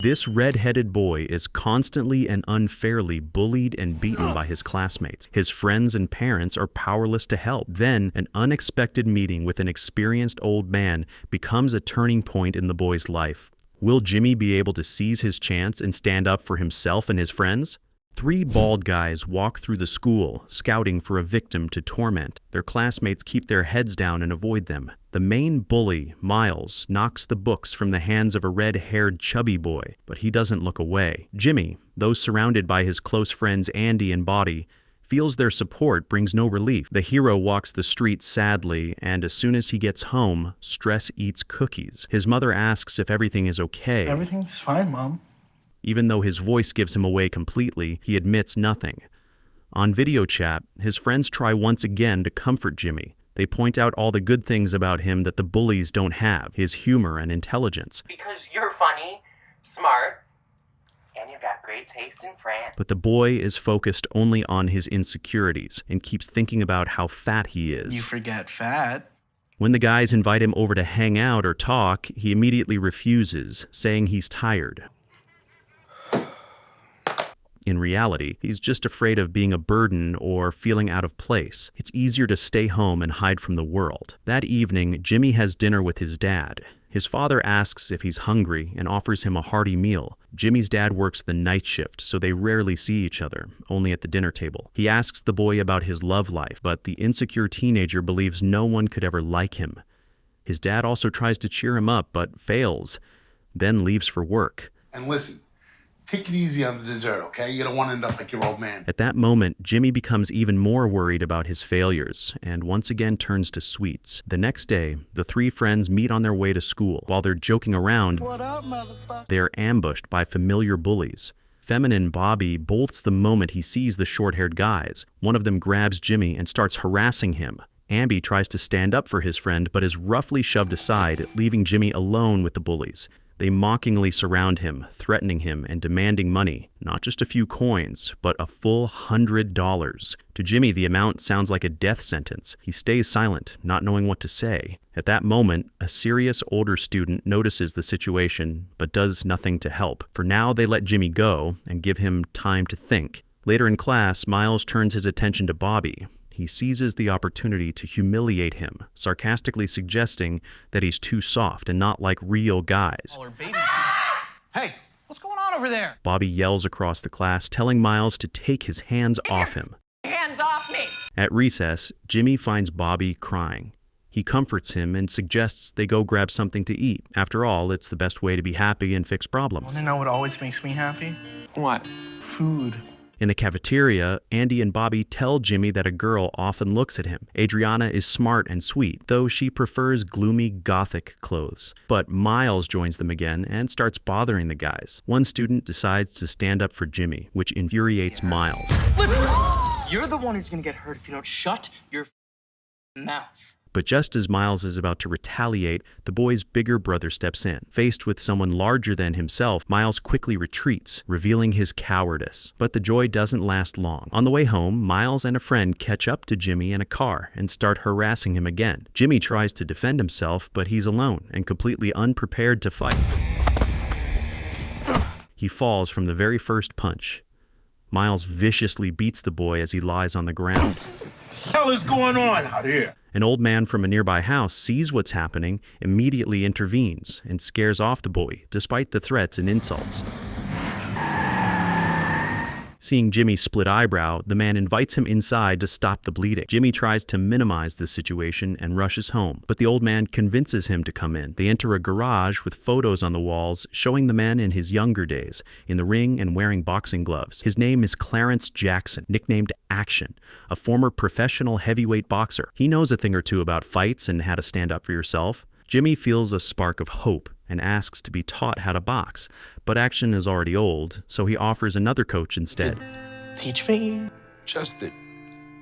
This red-headed boy is constantly and unfairly bullied and beaten by his classmates. His friends and parents are powerless to help. Then, an unexpected meeting with an experienced old man becomes a turning point in the boy's life. Will Jimmy be able to seize his chance and stand up for himself and his friends? 3 bald guys walk through the school, scouting for a victim to torment. Their classmates keep their heads down and avoid them. The main bully, Miles, knocks the books from the hands of a red-haired chubby boy, but he doesn't look away. Jimmy, though surrounded by his close friends Andy and Bobby, feels their support brings no relief. The hero walks the streets sadly, and as soon as he gets home, Stress eats cookies. His mother asks if everything is okay. Everything's fine, Mom. Even though his voice gives him away completely, he admits nothing. On video chat, his friends try once again to comfort Jimmy. They point out all the good things about him that the bullies don't have, his humor and intelligence. Because you're funny, smart, and you've got great taste in France. But the boy is focused only on his insecurities and keeps thinking about how fat he is. You forget fat. When the guys invite him over to hang out or talk, he immediately refuses, saying he's tired. In reality, he's just afraid of being a burden or feeling out of place. It's easier to stay home and hide from the world. That evening, Jimmy has dinner with his dad. His father asks if he's hungry and offers him a hearty meal. Jimmy's dad works the night shift, so they rarely see each other, only at the dinner table. He asks the boy about his love life, but the insecure teenager believes no one could ever like him. His dad also tries to cheer him up, but fails, then leaves for work. And listen, take it easy on the dessert, okay? You don't want to end up like your old man. At that moment, Jimmy becomes even more worried about his failures and once again turns to sweets. The next day, the 3 friends meet on their way to school. While they're joking around, What up, motherfucker? they are ambushed by familiar bullies. Feminine Bobby bolts the moment he sees the short-haired guys. One of them grabs Jimmy and starts harassing him. Amby tries to stand up for his friend but is roughly shoved aside, leaving Jimmy alone with the bullies. They mockingly surround him, threatening him and demanding money, not just a few coins, but a full $100. To Jimmy, the amount sounds like a death sentence. He stays silent, not knowing what to say. At that moment, a serious older student notices the situation, but does nothing to help. For now, they let Jimmy go and give him time to think. Later in class, Miles turns his attention to Bobby. He seizes the opportunity to humiliate him, sarcastically suggesting that he's too soft and not like real guys. Hey, what's going on over there? Bobby yells across the class, telling Miles to take his hands off him. Hands off me! At recess, Jimmy finds Bobby crying. He comforts him and suggests they go grab something to eat. After all, it's the best way to be happy and fix problems. Want to know what always makes me happy? What? Food. In the cafeteria, Andy and Bobby tell Jimmy that a girl often looks at him. Adriana is smart and sweet, though she prefers gloomy gothic clothes. But Miles joins them again and starts bothering the guys. One student decides to stand up for Jimmy, which infuriates Miles. You're the one who's gonna get hurt if you don't shut your mouth. But just as Miles is about to retaliate, the boy's bigger brother steps in. Faced with someone larger than himself, Miles quickly retreats, revealing his cowardice. But the joy doesn't last long. On the way home, Miles and a friend catch up to Jimmy in a car and start harassing him again. Jimmy tries to defend himself, but he's alone and completely unprepared to fight. He falls from the very first punch. Miles viciously beats the boy as he lies on the ground. What the hell is going on out here? An old man from a nearby house sees what's happening, immediately intervenes, and scares off the bully, despite the threats and insults. Seeing Jimmy's split eyebrow, the man invites him inside to stop the bleeding. Jimmy tries to minimize the situation and rushes home, but the old man convinces him to come in. They enter a garage with photos on the walls showing the man in his younger days, in the ring and wearing boxing gloves. His name is Clarence Jackson, nicknamed Action, a former professional heavyweight boxer. He knows a thing or two about fights and how to stand up for yourself. Jimmy feels a spark of hope and asks to be taught how to box, but Action is already old, so he offers another coach instead. Teach me. Just that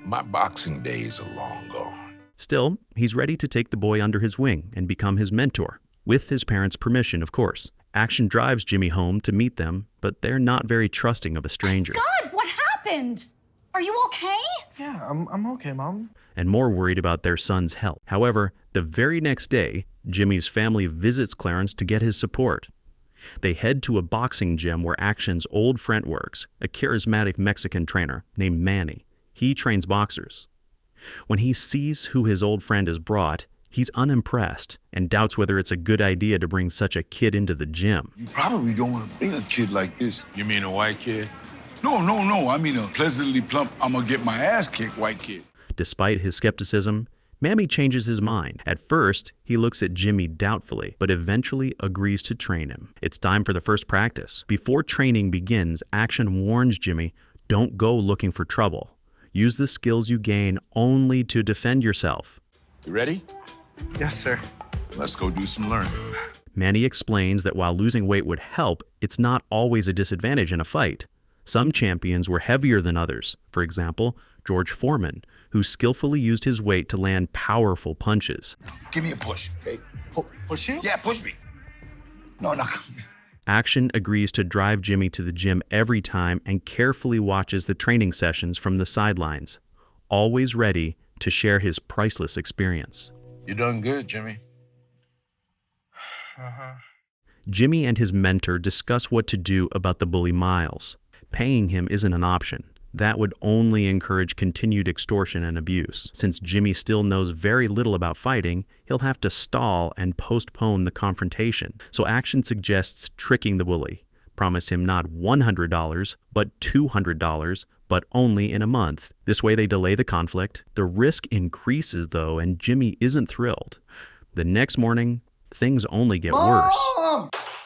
my boxing days are long gone. Still, he's ready to take the boy under his wing and become his mentor, with his parents' permission, of course. Action drives Jimmy home to meet them, but they're not very trusting of a stranger. God, what happened? Are you okay? Yeah, I'm okay, Mom. And more worried about their son's health. However, the very next day, Jimmy's family visits Clarence to get his support. They head to a boxing gym where Action's old friend works, a charismatic Mexican trainer named Manny. He trains boxers. When he sees who his old friend has brought, he's unimpressed and doubts whether it's a good idea to bring such a kid into the gym. You probably don't want to bring a kid like this. You mean a white kid? No. I mean a pleasantly plump, I'm gonna get my ass kicked white kid. Despite his skepticism, Mammy changes his mind. At first, he looks at Jimmy doubtfully, but eventually agrees to train him. It's time for the first practice. Before training begins, Action warns Jimmy, don't go looking for trouble. Use the skills you gain only to defend yourself. You ready? Yes, sir. Let's go do some learning. Manny explains that while losing weight would help, it's not always a disadvantage in a fight. Some champions were heavier than others. For example, George Foreman, who skillfully used his weight to land powerful punches. Give me a push, okay? Push you? Yeah, push me. No. Action agrees to drive Jimmy to the gym every time and carefully watches the training sessions from the sidelines, always ready to share his priceless experience. You done good, Jimmy. Jimmy and his mentor discuss what to do about the bully Miles. Paying him isn't an option. That would only encourage continued extortion and abuse. Since Jimmy still knows very little about fighting, he'll have to stall and postpone the confrontation. So Action suggests tricking the bully. Promise him not $100, but $200, but only in a month. This way they delay the conflict. The risk increases, though, and Jimmy isn't thrilled. The next morning, things only get worse.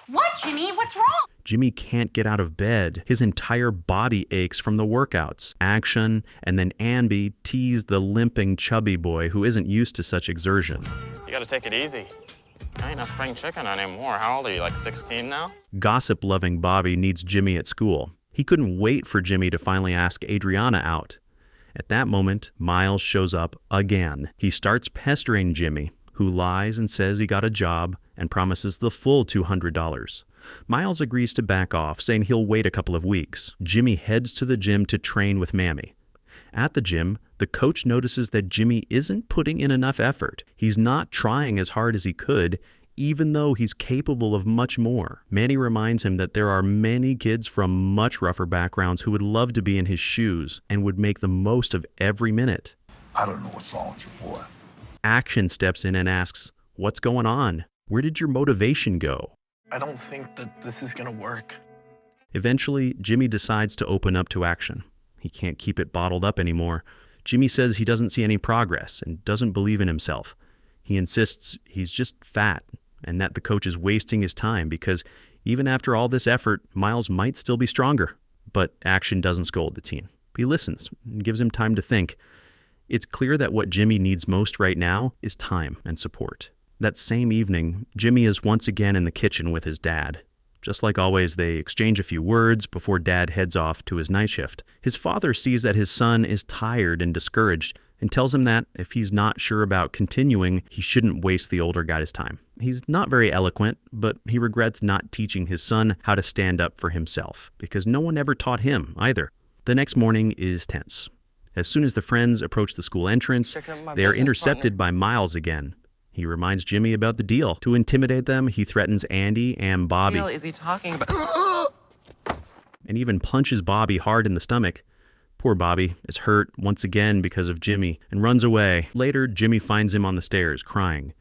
What, Jimmy? What's wrong? Jimmy can't get out of bed. His entire body aches from the workouts. Action and then Anby tease the limping chubby boy who isn't used to such exertion. You gotta take it easy. I ain't a spring chicken anymore. How old are you, like 16 now? Gossip-loving Bobby needs Jimmy at school. He couldn't wait for Jimmy to finally ask Adriana out. At that moment, Miles shows up again. He starts pestering Jimmy, who lies and says he got a job and promises the full $200. Miles agrees to back off, saying he'll wait a couple of weeks. Jimmy heads to the gym to train with Mammy. At the gym, the coach notices that Jimmy isn't putting in enough effort. He's not trying as hard as he could, even though he's capable of much more. Manny reminds him that there are many kids from much rougher backgrounds who would love to be in his shoes and would make the most of every minute. I don't know what's wrong with you, boy. Action steps in and asks, "What's going on? Where did your motivation go?" I don't think that this is gonna work. Eventually, Jimmy decides to open up to Action. He can't keep it bottled up anymore. Jimmy says he doesn't see any progress and doesn't believe in himself. He insists he's just fat and that the coach is wasting his time because even after all this effort, Miles might still be stronger. But Action doesn't scold the teen. He listens and gives him time to think. It's clear that what Jimmy needs most right now is time and support. That same evening, Jimmy is once again in the kitchen with his dad. Just like always, they exchange a few words before Dad heads off to his night shift. His father sees that his son is tired and discouraged and tells him that if he's not sure about continuing, he shouldn't waste the older guy's time. He's not very eloquent, but he regrets not teaching his son how to stand up for himself, because no one ever taught him either. The next morning is tense. As soon as the friends approach the school entrance, they are intercepted by Miles again. He reminds Jimmy about the deal. To intimidate them, he threatens Andy and Bobby. What is he talking about? And even punches Bobby hard in the stomach. Poor Bobby is hurt once again because of Jimmy and runs away. Later, Jimmy finds him on the stairs, crying.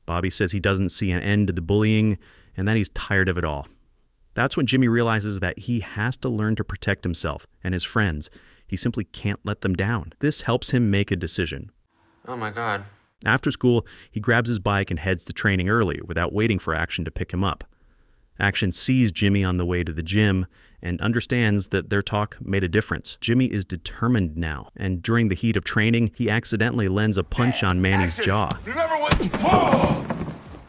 Bobby says he doesn't see an end to the bullying and that he's tired of it all. That's when Jimmy realizes that he has to learn to protect himself and his friends. He simply can't let them down. This helps him make a decision. Oh my God. After school, he grabs his bike and heads to training early without waiting for Action to pick him up. Action sees Jimmy on the way to the gym and understands that their talk made a difference. Jimmy is determined now, and during the heat of training, he accidentally lands a punch on Manny's jaw. Remember what?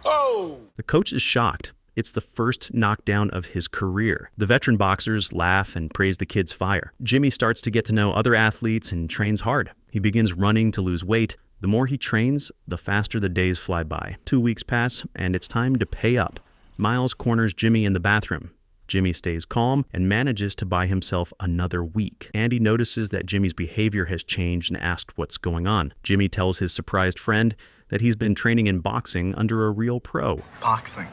Oh! The coach is shocked. It's the first knockdown of his career. The veteran boxers laugh and praise the kid's fire. Jimmy starts to get to know other athletes and trains hard. He begins running to lose weight. The more he trains, the faster the days fly by. 2 weeks pass, and it's time to pay up. Miles corners Jimmy in the bathroom. Jimmy stays calm and manages to buy himself another week. Andy notices that Jimmy's behavior has changed and asks what's going on. Jimmy tells his surprised friend that he's been training in boxing under a real pro. Boxing.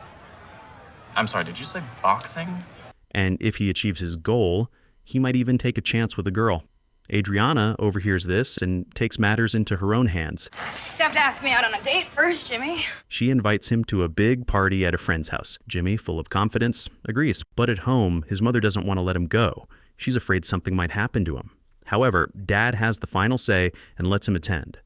I'm sorry, did you say boxing? And if he achieves his goal, he might even take a chance with a girl. Adriana overhears this and takes matters into her own hands. You have to ask me out on a date first, Jimmy. She invites him to a big party at a friend's house. Jimmy, full of confidence, agrees. But at home, his mother doesn't want to let him go. She's afraid something might happen to him. However, Dad has the final say and lets him attend.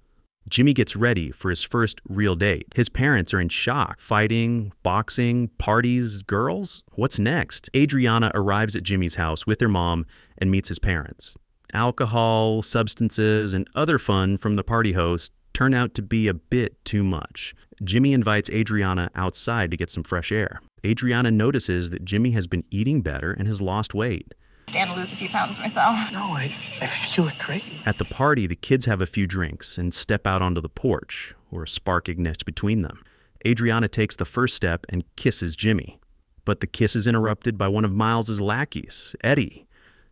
Jimmy gets ready for his first real date. His parents are in shock. Fighting, boxing, parties, girls? What's next? Adriana arrives at Jimmy's house with her mom and meets his parents. Alcohol, substances, and other fun from the party host turn out to be a bit too much. Jimmy invites Adriana outside to get some fresh air. Adriana notices that Jimmy has been eating better and has lost weight. Stand to lose a few pounds myself. No, I think you look great. At the party, the kids have a few drinks and step out onto the porch, where a spark ignites between them. Adriana takes the first step and kisses Jimmy. But the kiss is interrupted by one of Miles's lackeys, Eddie.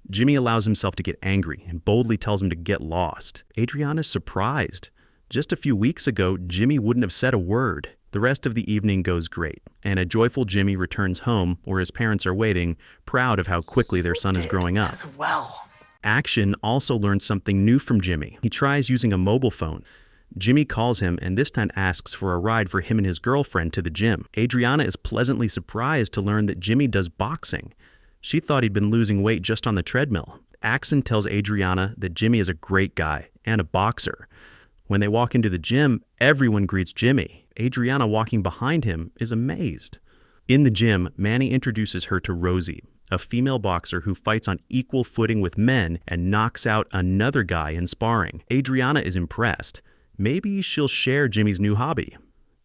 Jimmy allows himself to get angry and boldly tells him to get lost. Adriana's surprised. Just a few weeks ago, Jimmy wouldn't have said a word. The rest of the evening goes great, and a joyful Jimmy returns home where his parents are waiting, proud of how quickly their son is growing up. As well. Action also learns something new from Jimmy. He tries using a mobile phone. Jimmy calls him and this time asks for a ride for him and his girlfriend to the gym. Adriana is pleasantly surprised to learn that Jimmy does boxing. She thought he'd been losing weight just on the treadmill. Axon tells Adriana that Jimmy is a great guy and a boxer. When they walk into the gym, everyone greets Jimmy. Adriana, walking behind him, is amazed. In the gym, Manny introduces her to Rosie, a female boxer who fights on equal footing with men and knocks out another guy in sparring. Adriana is impressed. Maybe she'll share Jimmy's new hobby.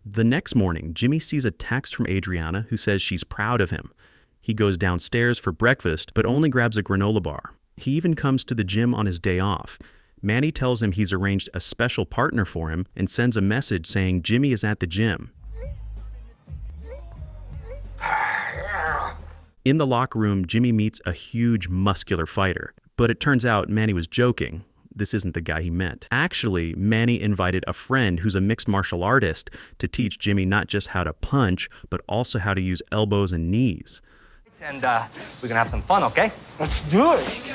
The next morning, Jimmy sees a text from Adriana who says she's proud of him. He goes downstairs for breakfast, but only grabs a granola bar. He even comes to the gym on his day off. Manny tells him he's arranged a special partner for him and sends a message saying Jimmy is at the gym. In the locker room, Jimmy meets a huge muscular fighter, but it turns out Manny was joking. This isn't the guy he meant. Actually, Manny invited a friend who's a mixed martial artist to teach Jimmy not just how to punch, but also how to use elbows and knees. And we're gonna have some fun, okay? Let's do it.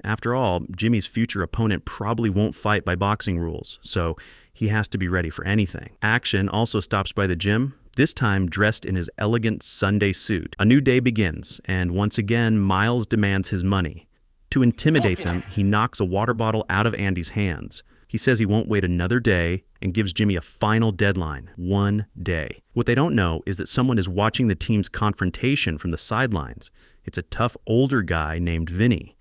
After all, Jimmy's future opponent probably won't fight by boxing rules, so he has to be ready for anything. Action also stops by the gym, this time dressed in his elegant Sunday suit. A new day begins, and once again, Miles demands his money. To intimidate them, he knocks a water bottle out of Andy's hands. He says he won't wait another day and gives Jimmy a final deadline, 1 day. What they don't know is that someone is watching the team's confrontation from the sidelines. It's a tough older guy named Vinny.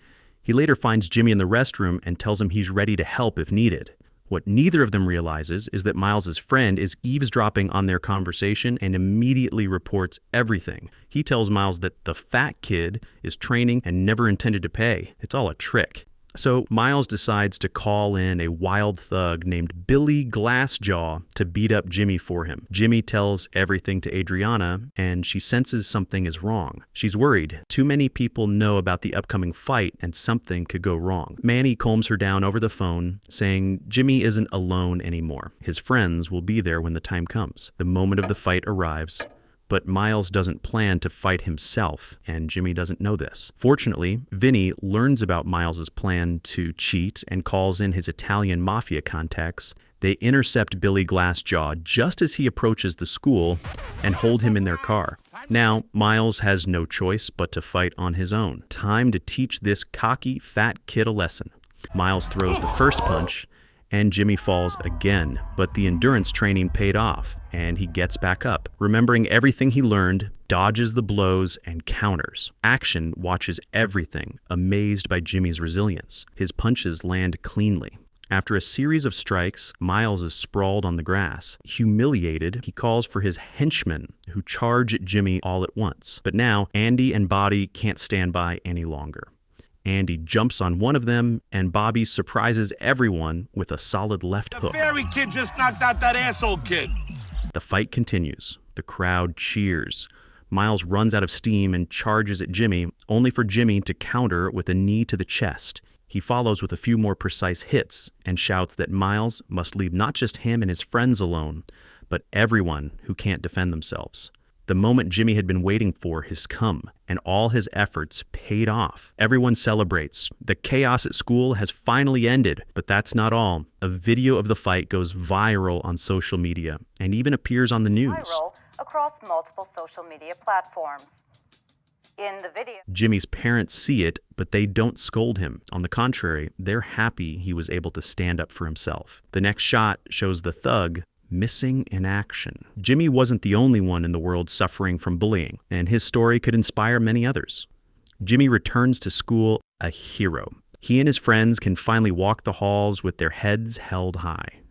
He later finds Jimmy in the restroom and tells him he's ready to help if needed. What neither of them realizes is that Miles's friend is eavesdropping on their conversation and immediately reports everything. He tells Miles that the fat kid is training and never intended to pay. It's all a trick. So Miles decides to call in a wild thug named Billy Glassjaw to beat up Jimmy for him. Jimmy tells everything to Adriana, and she senses something is wrong. She's worried. Too many people know about the upcoming fight, and something could go wrong. Manny calms her down over the phone, saying Jimmy isn't alone anymore. His friends will be there when the time comes. The moment of the fight arrives. But Miles doesn't plan to fight himself, and Jimmy doesn't know this. Fortunately, Vinny learns about Miles's plan to cheat and calls in his Italian mafia contacts. They intercept Billy Glassjaw just as he approaches the school and hold him in their car. Now, Miles has no choice but to fight on his own. Time to teach this cocky, fat kid a lesson. Miles throws the first punch, and Jimmy falls again, but the endurance training paid off, and he gets back up. Remembering everything he learned, dodges the blows, and counters. Action watches everything, amazed by Jimmy's resilience. His punches land cleanly. After a series of strikes, Miles is sprawled on the grass. Humiliated, he calls for his henchmen, who charge at Jimmy all at once. But now, Andy and Bobby can't stand by any longer. Andy jumps on one of them, and Bobby surprises everyone with a solid left hook. The fairy kid just knocked out that asshole kid. The fight continues. The crowd cheers. Miles runs out of steam and charges at Jimmy, only for Jimmy to counter with a knee to the chest. He follows with a few more precise hits and shouts that Miles must leave not just him and his friends alone, but everyone who can't defend themselves. The moment Jimmy had been waiting for has come, and all his efforts paid off. Everyone celebrates. The chaos at school has finally ended, but that's not all. A video of the fight goes viral on social media and even appears on the news. Viral across multiple social media platforms. In the video, Jimmy's parents see it, but they don't scold him. On the contrary, they're happy he was able to stand up for himself. The next shot shows the thug missing in action. Jimmy wasn't the only one in the world suffering from bullying, and his story could inspire many others. Jimmy returns to school a hero. He and his friends can finally walk the halls with their heads held high.